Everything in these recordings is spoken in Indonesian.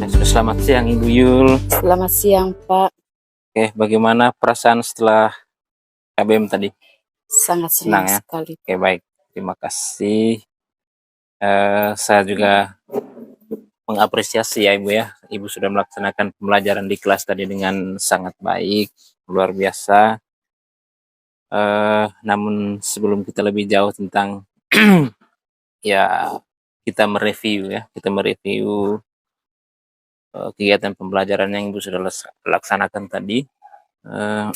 Selamat siang Ibu Yul. Selamat siang Pak, Oke, bagaimana perasaan setelah KBM tadi? sangat Senang senang ya? sekali Oke, Pak. baik. Terima kasih. Saya juga mengapresiasi ya Ibu ya. Ibu sudah melaksanakan pembelajaran di kelas tadi dengan sangat baik, luar biasa. Namun sebelum kita lebih jauh tentang ya kita mereview kegiatan pembelajaran yang Ibu sudah laksanakan tadi. Eh,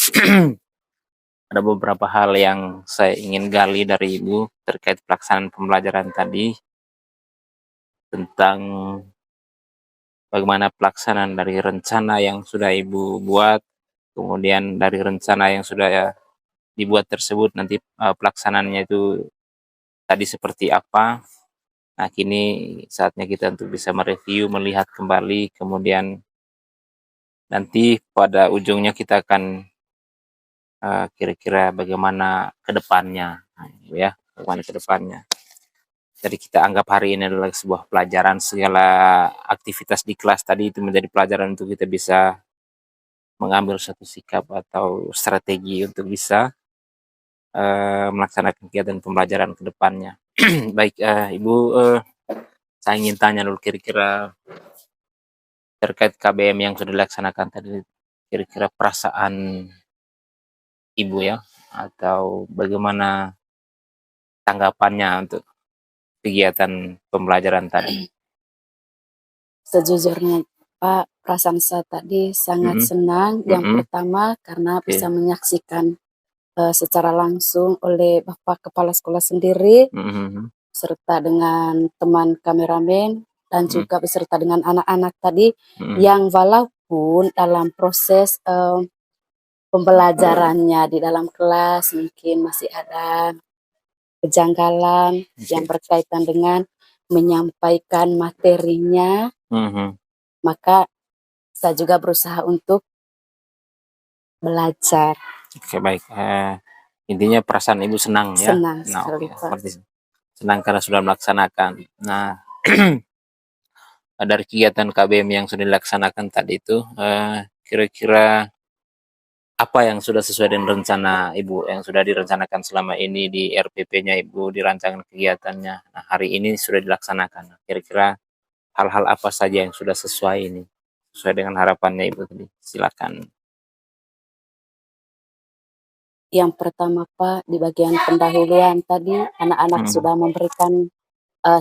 Ada beberapa hal yang saya ingin gali dari Ibu terkait pelaksanaan pembelajaran tadi, tentang bagaimana pelaksanaan dari rencana yang sudah Ibu buat, kemudian dari rencana yang sudah ya dibuat tersebut nanti pelaksanaannya itu tadi seperti apa. Nah, kini saatnya kita untuk bisa mereview, melihat kembali, kemudian nanti pada ujungnya kita akan kira-kira bagaimana ke depannya, nah, ya, bagaimana ke depannya. Jadi kita anggap hari ini adalah sebuah pelajaran, segala aktivitas di kelas tadi itu menjadi pelajaran untuk kita bisa mengambil satu sikap atau strategi untuk bisa melaksanakan kegiatan pembelajaran ke depannya. Baik, Ibu, saya ingin tanya dulu kira-kira terkait KBM yang sudah dilaksanakan tadi, kira-kira perasaan Ibu ya, atau bagaimana tanggapannya untuk kegiatan pembelajaran tadi? Sejujurnya Pak, perasaan saya tadi sangat Mhm, senang. Yang mhm, pertama karena bisa oke, menyaksikan secara langsung oleh Bapak Kepala Sekolah sendiri, mhm, mhm, serta dengan teman kameramen, dan mhm, juga beserta dengan anak-anak tadi, mhm, yang walaupun dalam proses pembelajarannya di dalam kelas mungkin masih ada kejanggalan yang oke, berkaitan dengan menyampaikan materinya, mhm. maka saya juga berusaha untuk belajar. Oke, baik, intinya perasaan Ibu senang ya? Senang Nah, oke, sekali, Pak. seperti senang karena sudah melaksanakan. Nah, dari kegiatan KBM yang sudah dilaksanakan tadi itu, kira-kira apa yang sudah sesuai dengan rencana Ibu, yang sudah direncanakan selama ini di RPP-nya Ibu, dirancangan kegiatannya. Nah, hari ini sudah dilaksanakan. Kira-kira hal-hal apa saja yang sudah sesuai ini, sesuai dengan harapannya Ibu tadi? Silakan. Yang pertama, Pak, di bagian pendahuluan tadi, anak-anak Mhm, sudah memberikan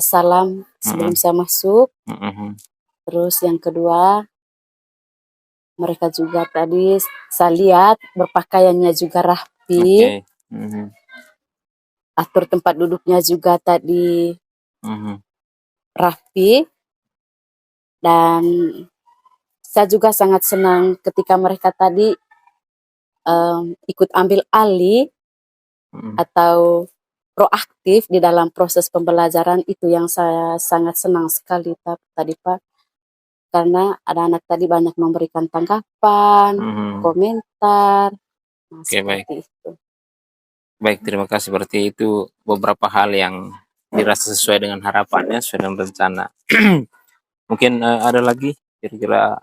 salam sebelum mhm, saya masuk. mhm, Terus yang kedua, mereka juga tadi saya lihat berpakaiannya juga rapi, oke, mhm, atur tempat duduknya juga tadi mhm, rapi, dan saya juga sangat senang ketika mereka tadi ikut ambil alih mhm. atau proaktif di dalam proses pembelajaran. Itu yang saya sangat senang sekali tadi Pak, karena ada anak tadi banyak memberikan tanggapan, Mhm. komentar, nah Oke, baik. seperti itu. Baik, terima kasih. Berarti itu beberapa hal yang dirasa sesuai dengan harapannya, sesuai dengan rencana. Mungkin, ada lagi kira-kira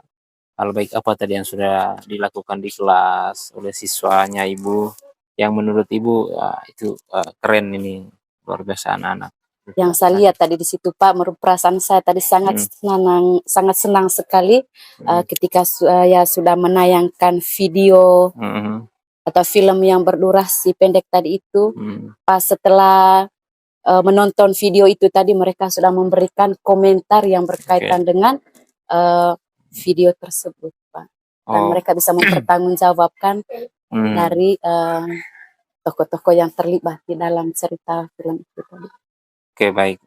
hal baik apa tadi yang sudah dilakukan di kelas oleh siswanya Ibu, yang menurut Ibu, itu, keren ini, luar biasa anak-anak Yang saya laksanakan. lihat tadi di situ Pak, menurut perasaan saya tadi Mhm, sangat senang sekali mhm, ketika saya sudah menayangkan video mhm, atau film yang berdurasi pendek tadi itu. mhm, Pas setelah menonton video itu tadi, mereka sudah memberikan komentar yang oke. berkaitan dengan eee, video tersebut, Pak. Dan Oh, mereka bisa mempertanggungjawabkan mmm. dari tokoh-tokoh yang terlibat di dalam cerita film itu tadi. Oke, baik,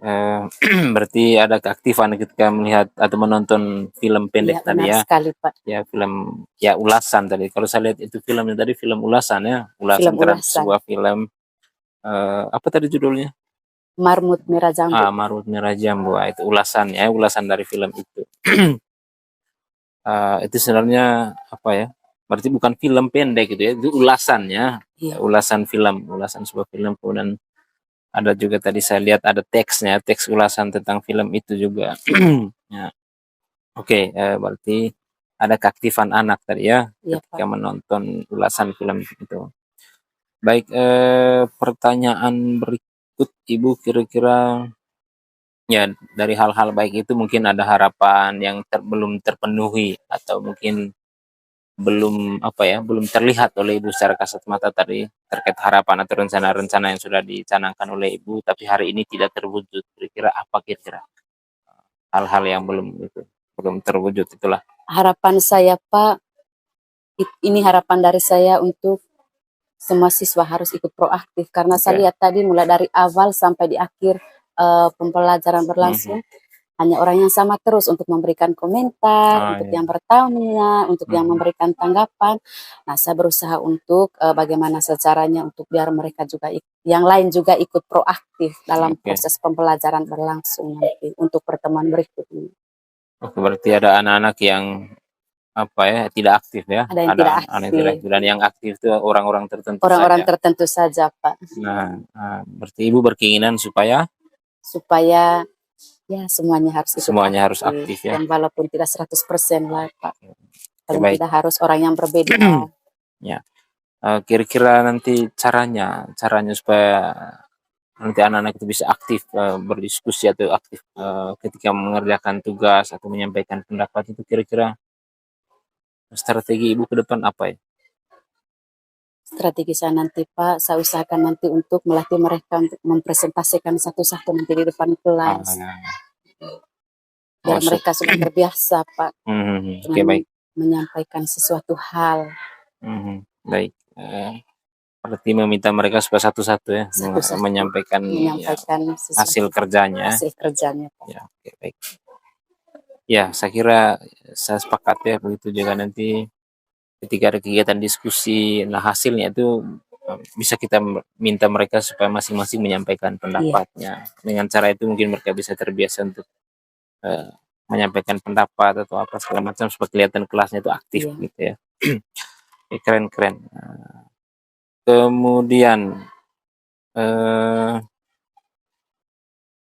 berarti ada keaktifan ketika melihat atau menonton film Iya, pendek benar tadi ya? sekali, Pak. Ya film, ya ulasan tadi, kalau saya lihat itu filmnya tadi film ulasan ya, Film ulasan terhadap ulasan, sebuah film, apa tadi judulnya? Marmut Merah Jambu. Marut Merah Jambu, itu ulasan ya, ulasan dari film itu. Itu sebenarnya apa ya, berarti bukan film pendek gitu ya, itu ulasannya, ya Iya, ulasan film, ulasan sebuah film, kemudian ada juga tadi saya lihat ada teksnya, teks ulasan tentang film itu juga. Ya. Oke, berarti ada keaktifan anak tadi ya, Iya, ketika Pak. menonton ulasan film itu. Baik, pertanyaan berikut Ibu kira-kira ya dari hal-hal baik itu mungkin ada harapan yang belum terpenuhi atau mungkin belum apa ya, belum terlihat oleh Ibu secara kasat mata tadi terkait harapan atau rencana-rencana yang sudah dicanangkan oleh Ibu tapi hari ini tidak terwujud. Kira-kira apa kira-kira hal-hal yang belum terwujud itulah? Harapan saya, Pak, ini harapan dari saya untuk semua siswa harus ikut proaktif karena saya Oke. lihat tadi mulai dari awal sampai di akhir pembelajaran Mhm. berlangsung hanya orang yang sama terus untuk memberikan komentar, Oh untuk ya. yang bertanya, untuk yang Mhm. memberikan tanggapan. Nah, saya berusaha untuk bagaimana secaranya untuk biar mereka juga yang lain juga ikut proaktif dalam Oke. proses pembelajaran berlangsung nanti untuk pertemuan berikutnya. Oke, berarti ada anak-anak yang apa ya, tidak aktif ya, Ada yang tidak ada anak yang tidak aktif, aktif dan yang aktif itu orang-orang tertentu orang-orang saja. tertentu saja, Pak, Nah, berarti Ibu berkeinginan supaya supaya ya semuanya harus ikut semuanya harus aktif aktif ya. dan walaupun tidak 100% lah, Pak. Oke, Paling baik. tidak harus orang yang berbeda. Ya, kira-kira nanti caranya caranya supaya nanti anak-anak itu bisa aktif, berdiskusi atau aktif, ketika mengerjakan tugas atau menyampaikan pendapat itu kira-kira strategi Ibu ke depan apa ya? Strategi saya nanti, Pak, saya usahakan nanti untuk melatih mereka untuk mempresentasikan satu-satu nanti di depan kelas, Ah, oh, biar mereka sudah terbiasa, Pak, oke, dengan baik. menyampaikan sesuatu hal Baik, berarti meminta mereka supaya satu-satu ya, satu-satu, menyampaikan ya menyampaikan hasil sesuatu kerjanya. hasil kerjanya, Pak. Ya, oke, baik. Ya, saya kira saya sepakat ya, begitu juga nanti ketika ada kegiatan diskusi, nah hasilnya itu, bisa kita minta mereka supaya masing-masing menyampaikan Iya, pendapatnya. Dengan cara itu mungkin mereka bisa terbiasa untuk, eee, menyampaikan pendapat atau apa segala macam supaya kelihatan kelasnya itu aktif iya. gitu ya. Ya, keren keren. Kemudian, eee,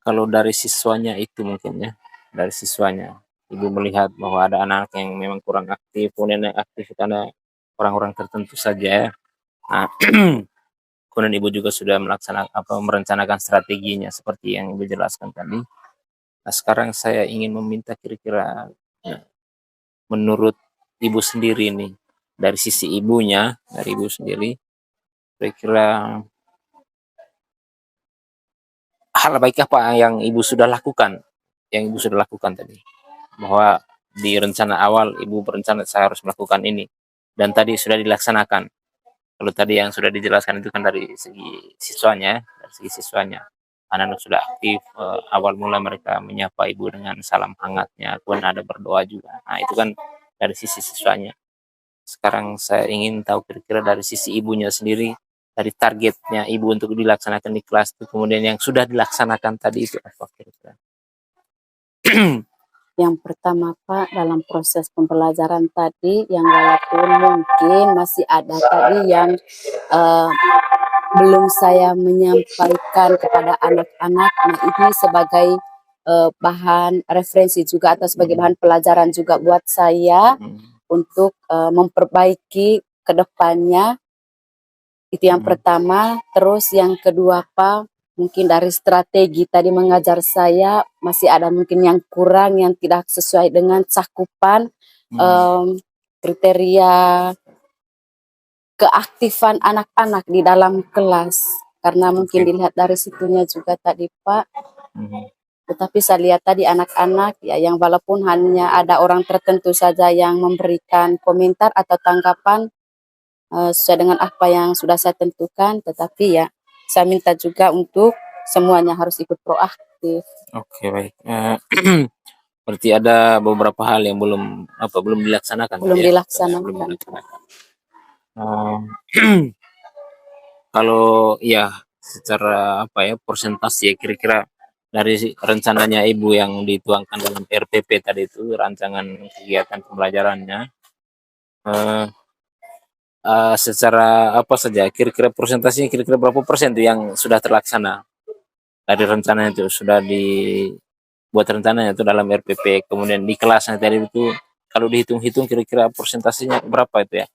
kalau dari siswanya itu mungkin ya, dari siswanya, Ibu melihat bahwa ada anak yang memang kurang aktif, kemudian yang aktif karena orang-orang tertentu saja ya. Nah, kemudian Ibu juga sudah merencanakan strateginya seperti yang Ibu jelaskan tadi. Nah, sekarang saya ingin meminta kira-kira, menurut Ibu sendiri nih, dari sisi ibunya, dari Ibu sendiri, kira-kira hal baik apa yang Ibu sudah lakukan, yang Ibu sudah lakukan tadi? Bahwa di rencana awal Ibu berencana saya harus melakukan ini, dan tadi sudah dilaksanakan. Kalau tadi yang sudah dijelaskan itu kan dari segi siswanya, dari segi siswanya. Anak-anak sudah aktif, awal mula mereka menyapa Ibu dengan salam hangatnya, kemudian ada berdoa juga. Nah, itu kan dari sisi siswanya. Sekarang saya ingin tahu kira-kira dari sisi ibunya sendiri, dari targetnya Ibu untuk dilaksanakan di kelas itu, kemudian yang sudah dilaksanakan tadi itu apa kira-kira? Yang pertama, Pak, dalam proses pembelajaran tadi yang walaupun mungkin masih ada tadi yang eh, belum saya menyampaikan kepada anak-anak. Nah, ini sebagai bahan referensi juga atau sebagai Mhm, bahan pelajaran juga buat saya mhm, untuk memperbaiki ke depannya. Itu yang mhm, pertama. Terus yang kedua, Pak, mungkin dari strategi tadi mengajar saya masih ada mungkin yang kurang, yang tidak sesuai dengan cakupan mhm, em, kriteria keaktifan anak-anak di dalam kelas. Karena mungkin oke, dilihat dari situnya juga tadi, Pak. mhm, Tetapi saya lihat tadi anak-anak ya yang walaupun hanya ada orang tertentu saja yang memberikan komentar atau tanggapan sesuai dengan apa yang sudah saya tentukan, tetapi ya saya minta juga untuk semuanya harus ikut proaktif. oke, baik, berarti ada beberapa hal yang belum dilaksanakan tadi Belum ya? Belum dilaksanakan. dilaksanakan. Eee, kalau ya secara apa ya, persentase ya kira-kira dari rencananya Ibu yang dituangkan dalam RPP tadi itu, rancangan kegiatan pembelajarannya, eee secara apa saja, kira-kira persentasenya kira-kira berapa persen tuh yang sudah terlaksana dari rencana itu, sudah buat rencananya itu dalam RPP, kemudian di kelasnya tadi itu kalau dihitung-hitung kira-kira persentasenya berapa itu ya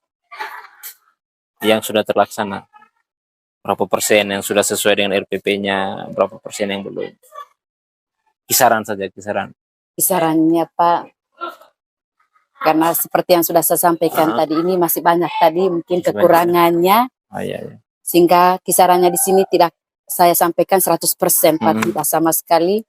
yang sudah terlaksana, berapa persen yang sudah sesuai dengan RPP-nya, berapa persen yang belum, kisaran saja, kisaran. Kisarannya Pak, karena seperti yang sudah saya sampaikan tadi, ini masih banyak tadi mungkin kekurangannya, Iya. sehingga kisarannya di sini tidak saya sampaikan 100% Pak, tidak sama sekali.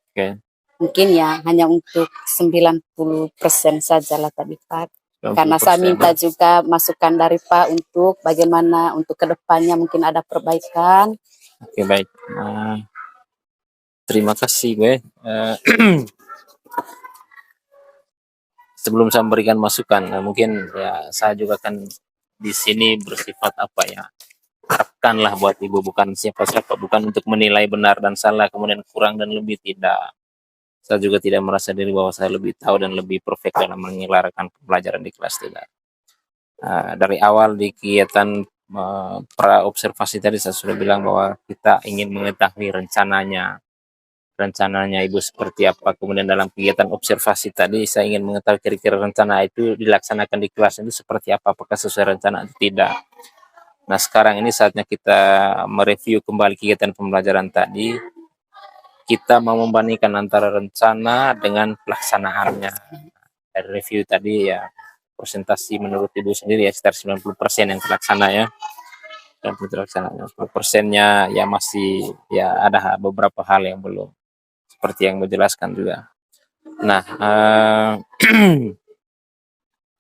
Mungkin ya hanya untuk 90% sajalah tadi Pak. Karena saya minta juga masukan dari Pak untuk bagaimana untuk kedepannya mungkin ada perbaikan. Oke, baik. Terima kasih gue. Sebelum saya memberikan masukan, mungkin ya saya juga kan di sini bersifat apa ya, harapkanlah buat ibu, bukan siapa-siapa, bukan untuk menilai benar dan salah, kemudian kurang dan lebih, tidak. Saya juga tidak merasa diri bahwa saya lebih tahu dan lebih perfect dalam menyelaraskan pelajaran di kelas, tidak. Dari awal di kegiatan pra observasi tadi saya sudah bilang bahwa kita ingin mengetahui rencananya ibu seperti apa, kemudian dalam kegiatan observasi tadi saya ingin mengetahui kira-kira rencana itu dilaksanakan di kelas itu seperti apa, apakah sesuai rencana atau tidak. Nah, sekarang ini saatnya kita mereview kembali kegiatan pembelajaran tadi, kita mau membandingkan antara rencana dengan pelaksanaannya. Dari review tadi ya, presentasi menurut ibu sendiri ya sekitar 90% yang terlaksana ya, dan terlaksana 10%-nya ya masih ya ada beberapa hal yang belum, seperti yang menjelaskan juga. Nah,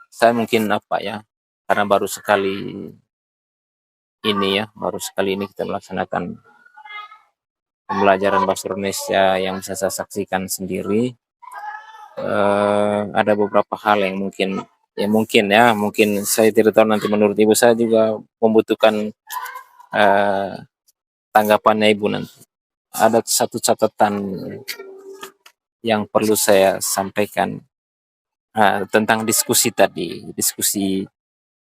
saya mungkin apa ya, karena baru sekali ini kita melaksanakan pembelajaran bahasa Indonesia yang bisa saya saksikan sendiri. Ada beberapa hal yang mungkin saya tidak tahu, nanti menurut ibu saya juga membutuhkan tanggapannya ibu nanti. Ada satu catatan yang perlu saya sampaikan tentang diskusi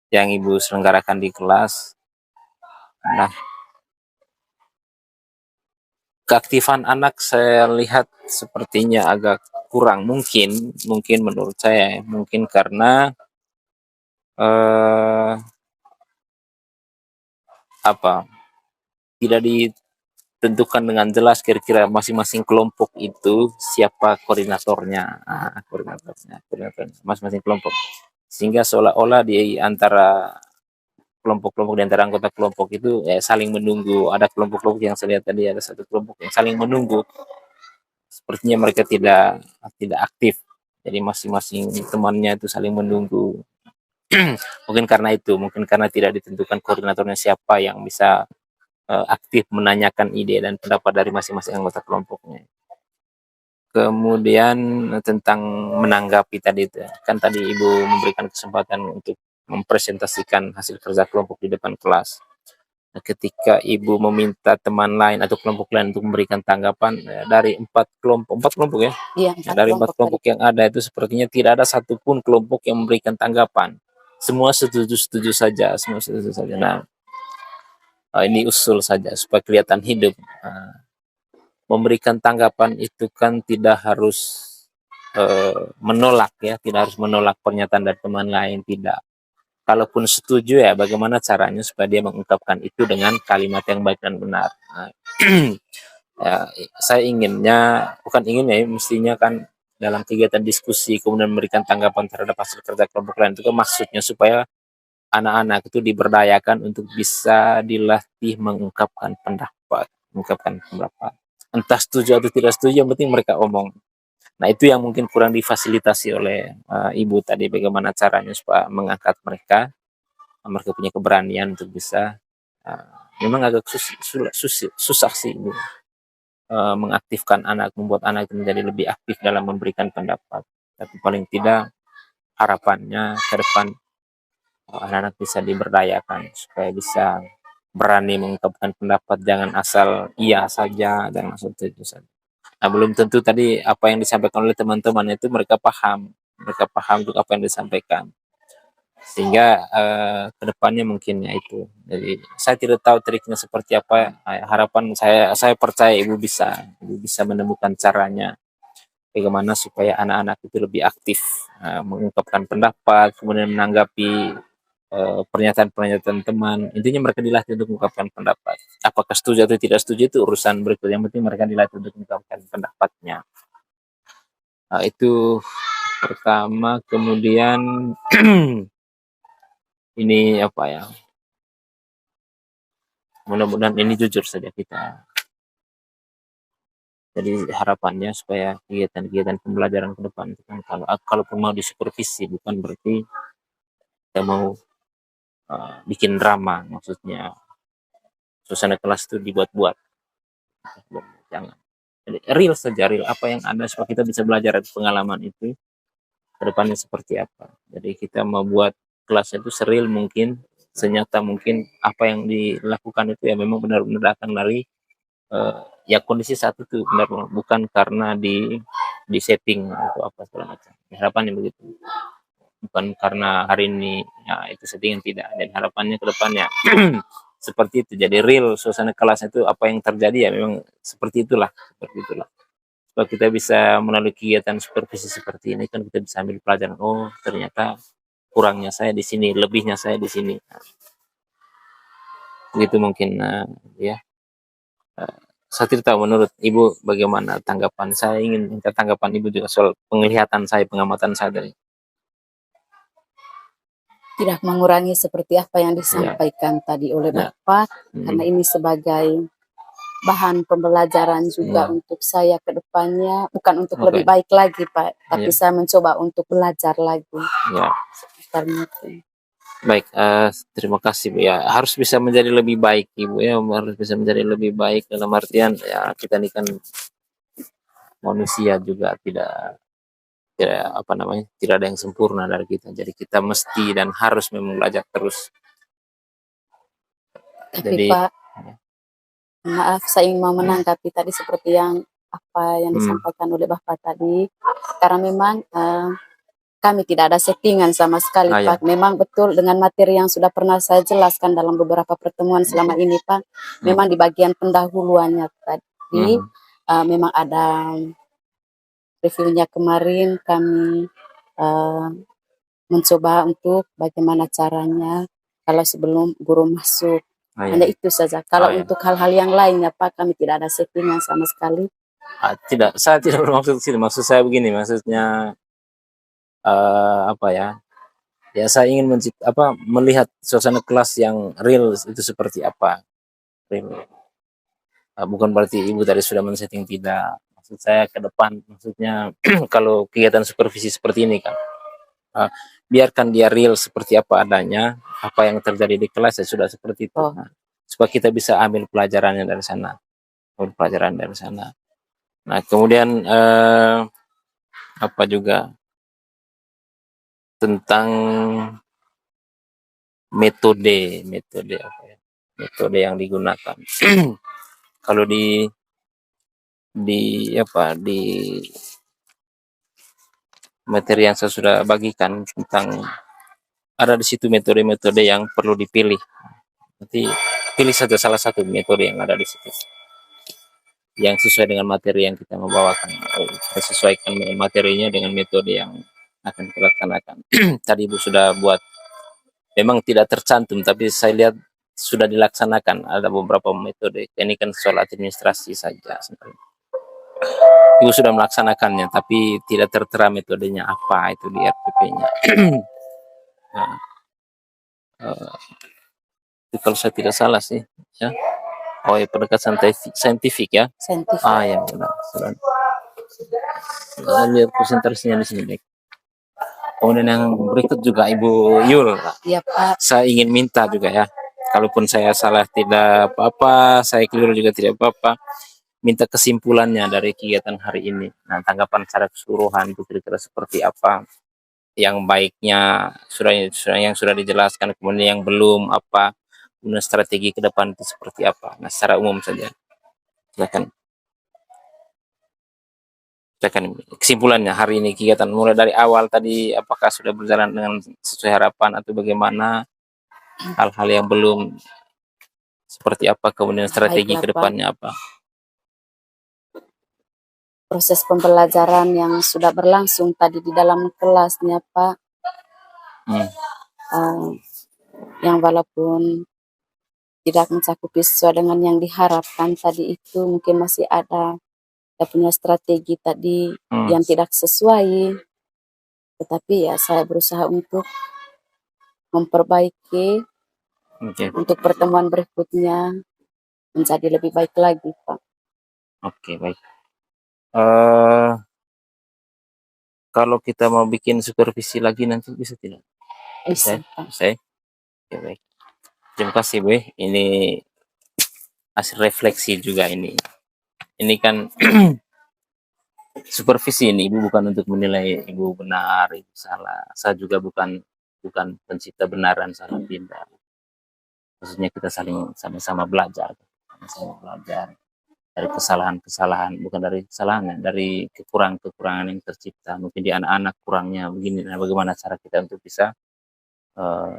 yang ibu selenggarakan di kelas. Nah, keaktifan anak saya lihat sepertinya agak kurang, mungkin menurut saya, mungkin karena tidak ditentukan dengan jelas kira-kira masing-masing kelompok itu siapa koordinatornya, masing-masing kelompok, sehingga seolah-olah di antara kelompok-kelompok, di antara anggota kelompok itu saling menunggu. Ada kelompok-kelompok yang saya lihat tadi, ada satu kelompok yang saling menunggu, sepertinya mereka tidak aktif, jadi masing-masing temannya itu saling menunggu. Mungkin karena tidak ditentukan koordinatornya siapa yang bisa aktif menanyakan ide dan pendapat dari masing-masing anggota kelompoknya. Kemudian tentang menanggapi tadi itu, kan tadi ibu memberikan kesempatan untuk mempresentasikan hasil kerja kelompok di depan kelas. Nah, ketika ibu meminta teman lain atau kelompok lain untuk memberikan tanggapan, dari empat kelompok ya, Iya, dari empat kelompok yang ada itu sepertinya tidak ada satupun kelompok yang memberikan tanggapan. Semua setuju saja. Nah, ini usul saja supaya kelihatan hidup. Memberikan tanggapan itu kan tidak harus menolak ya, tidak harus menolak pernyataan dari teman lain, tidak. Kalaupun setuju ya bagaimana caranya supaya dia mengungkapkan itu dengan kalimat yang baik dan benar. Ya, saya mestinya kan dalam kegiatan diskusi kemudian memberikan tanggapan terhadap hasil kerja kelompok lain itu kan maksudnya supaya anak-anak itu diberdayakan untuk bisa dilatih mengungkapkan pendapat. Entah setuju atau tidak setuju, yang penting mereka omong. Nah, itu yang mungkin kurang difasilitasi oleh ibu tadi, bagaimana caranya supaya mengangkat mereka punya keberanian untuk bisa, memang agak susah sih ibu, mengaktifkan anak, membuat anak menjadi lebih aktif dalam memberikan pendapat. Tapi paling tidak harapannya ke depan anak-anak bisa diberdayakan supaya bisa berani mengungkapkan pendapat, jangan asal iya saja, jangan asal itu saja. Nah, belum tentu tadi apa yang disampaikan oleh teman-teman itu mereka paham untuk apa yang disampaikan, sehingga kedepannya mungkin ya itu. Jadi saya tidak tahu triknya seperti apa. Harapan saya percaya ibu bisa menemukan caranya bagaimana supaya anak-anak itu lebih aktif mengungkapkan pendapat, kemudian menanggapi pernyataan-pernyataan teman. Intinya mereka dilatih untuk mengungkapkan pendapat. Apakah setuju atau tidak setuju itu urusan berikut. Yang penting mereka dilatih untuk mengungkapkan pendapatnya. Itu pertama. Kemudian ini apa ya? Mudah-mudahan ini jujur saja kita. Jadi harapannya supaya kegiatan-kegiatan pembelajaran ke depan itu kan kalaupun mau disupervisi bukan berarti kita mau bikin drama, maksudnya suasana kelas itu dibuat-buat. Jangan. Jadi real saja, real apa yang ada supaya kita bisa belajar dari pengalaman itu ke depannya seperti apa. Jadi kita membuat kelas itu seril mungkin, senyata mungkin apa yang dilakukan itu ya memang benar-benar datang dari ya kondisi saat itu, benar bukan karena di setting atau apa segala macam. Harapannya begitu. Bukan karena hari ini ya itu settingan, tidak. Dan harapannya ke depannya seperti itu. Jadi real suasana kelas itu apa yang terjadi ya memang seperti itulah, Supaya kita bisa melalui kegiatan supervisi seperti ini kan kita bisa ambil pelajaran, oh ternyata kurangnya saya di sini, lebihnya saya di sini. Nah, begitu mungkin ya. Saya tidak tahu menurut Ibu bagaimana tanggapan. Saya ingin minta tanggapan Ibu juga soal penglihatan saya, pengamatan saya dari. Tidak mengurangi seperti apa yang Ya, disampaikan tadi oleh ya. Bapak, karena ini sebagai bahan pembelajaran juga untuk saya ke depannya, bukan untuk lebih baik lagi Pak, tapi saya mencoba untuk belajar lagi. Ya. Karena itu. Baik, terima kasih Bu ya. Harus bisa menjadi lebih baik Ibu ya, harus bisa menjadi lebih baik dalam artian ya kita ini kan manusia juga tidak apa namanya, tidak ada yang sempurna dari kita. Jadi kita mesti dan harus memang belajar terus. Tapi Jadi Pak, maaf saya ingin mau menanggapi tadi seperti yang apa yang disampaikan oleh Bapak tadi, karena memang kami tidak ada settingan sama sekali Pak. Memang betul dengan materi yang sudah pernah saya jelaskan dalam beberapa pertemuan selama ini Pak, memang di bagian pendahuluannya tadi memang ada reviewnya kemarin kami mencoba untuk bagaimana caranya kalau sebelum guru masuk. Hanya itu saja. Kalau untuk hal-hal yang lainnya Pak, kami tidak ada settingan sama sekali. Tidak, saya tidak bermaksud sih. Maksud saya begini, maksudnya apa ya? Ya saya ingin melihat suasana kelas yang real itu seperti apa. Real. Bukan berarti Ibu tadi sudah men-setting, tidak. Maksud saya ke depan, maksudnya kalau kegiatan supervisi seperti ini kan, biarkan dia real seperti apa adanya, apa yang terjadi di kelas ya sudah seperti itu. Nah, supaya kita bisa ambil pelajarannya dari sana, Nah kemudian apa juga tentang metode apa ya? Metode yang digunakan. Kalau di materi yang saya sudah bagikan tentang ada di situ metode-metode yang perlu dipilih. Nanti pilih saja salah satu metode yang ada di situ yang sesuai dengan materi yang kita mau bawakan. Kita sesuaikan materinya dengan metode yang akan kita laksanakan. Tadi Ibu sudah buat, memang tidak tercantum, tapi saya lihat sudah dilaksanakan. Ada beberapa metode. Ini kan soal administrasi saja sebenarnya. Ibu sudah melaksanakannya, tapi tidak tertera metodenya apa itu di RPP-nya. Nah, itu kalau saya tidak salah sih, ya. Oh ya, pendekatan saintifik ya. Saintifik. Ya benar. Lihat presentasinya di sini, baik. Kemudian yang berikut juga Ibu Yul. Iya Pak. Saya ingin minta juga ya, kalaupun saya salah tidak apa-apa, saya keliru juga tidak apa-apa. Minta kesimpulannya dari kegiatan hari ini. Nah, tanggapan secara keseluruhan itu kira-kira seperti apa? Yang baiknya yang sudah dijelaskan, kemudian yang belum apa? Kemudian strategi ke depan itu seperti apa? Nah, secara umum saja. Silakan. Kesimpulannya hari ini kegiatan mulai dari awal tadi apakah sudah berjalan dengan sesuai harapan atau bagaimana, hal-hal yang belum seperti apa, kemudian strategi ke depannya apa. proses pembelajaran yang sudah berlangsung tadi di dalam kelasnya, Pak, Hmm. yang walaupun tidak mencakupi sesuai dengan yang diharapkan tadi itu, mungkin masih ada kita punya strategi tadi Hmm. yang tidak sesuai, tetapi ya saya berusaha untuk memperbaiki Oke. untuk pertemuan berikutnya menjadi lebih baik lagi, Pak. Oke, baik. Kalau kita mau bikin supervisi lagi nanti bisa tidak? Bisa Bisa, ya? Pak. Bisa ya? Oke, baik. Terima kasih, Bu. Ini hasil refleksi juga ini. Ini kan supervisi ini, Ibu bukan untuk menilai Ibu benar, Ibu salah. Saya juga bukan pencipta benaran, salah tidak. Maksudnya kita saling sama-sama belajar, sama-sama belajar dari kesalahan-kesalahan, bukan dari kesalahan, dari kekurangan-kekurangan yang tercipta. Mungkin di anak-anak kurangnya begini. Nah, bagaimana cara kita untuk bisa uh,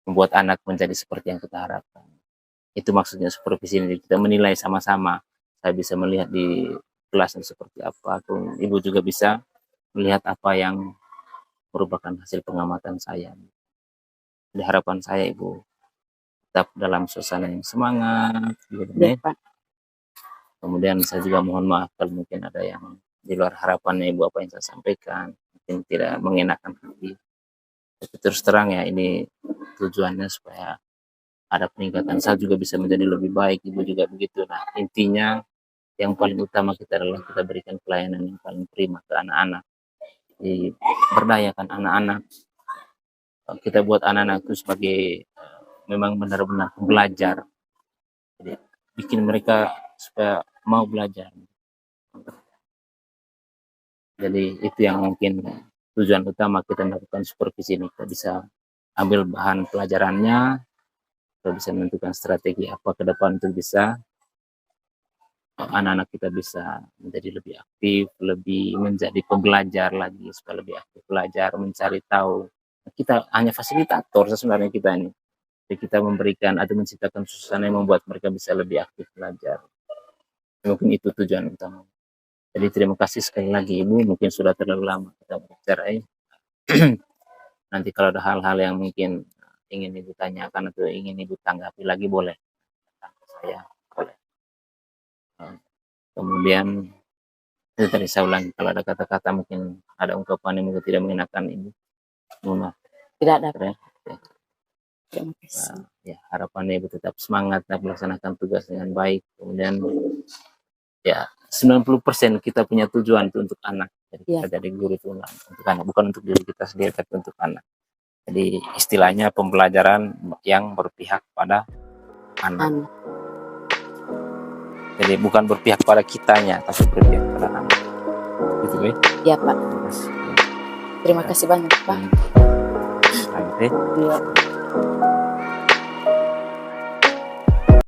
membuat anak menjadi seperti yang kita harapkan. Itu maksudnya supervisi ini, kita menilai sama-sama. Saya bisa melihat di kelasnya seperti apa, atau Ibu juga bisa melihat apa yang merupakan hasil pengamatan saya. Di harapan saya Ibu tetap dalam suasana yang semangat, gitu, Ya, ya. Pak. Kemudian saya juga mohon maaf kalau mungkin ada yang di luar harapannya Ibu apa yang saya sampaikan, mungkin tidak mengenakan hati. Tapi terus terang ya, ini tujuannya supaya ada peningkatan, saya juga bisa menjadi lebih baik, Ibu juga begitu. Nah, intinya yang paling utama kita adalah kita berikan pelayanan yang paling prima ke anak-anak. Jadi berdayakan anak-anak. Kita buat anak-anak itu sebagai memang benar-benar pembelajar. Jadi bikin mereka supaya mau belajar. Jadi itu yang mungkin tujuan utama kita melakukan supervisi ini. Kita bisa ambil bahan pelajarannya, kita bisa menentukan strategi apa ke depan untuk bisa anak-anak kita bisa menjadi lebih aktif, lebih menjadi pembelajar lagi, supaya lebih aktif belajar, mencari tahu. Kita hanya fasilitator sebenarnya kita ini. Jadi kita memberikan atau menciptakan suasana yang membuat mereka bisa lebih aktif belajar. Mungkin itu tujuan utama. Jadi terima kasih sekali lagi Ibu, mungkin sudah terlalu lama kita berbicara. Nanti kalau ada hal-hal yang mungkin ingin Ibu tanyakan atau ingin Ibu tanggapi lagi boleh. Saya boleh. Kemudian itu tadi saya ulangi, kalau ada kata-kata mungkin ada ungkapan yang mungkin tidak mengenakan Ibu, mohon maaf. Tidak ada, Pak. Ya. Terima kasih. Ya, harapannya Ibu tetap semangat dan melaksanakan tugas dengan baik. Kemudian ya 90% kita punya tujuan itu untuk anak. Jadi Ya. kita jadi guru itu untuk anak, bukan untuk diri kita sendiri tapi untuk anak. Jadi istilahnya pembelajaran yang berpihak pada anak. Jadi bukan berpihak pada kitanya, tapi berpihak pada anak. Gitu, ya? Ya, Pak. Terima kasih banyak, Pak. Sampai. Ya.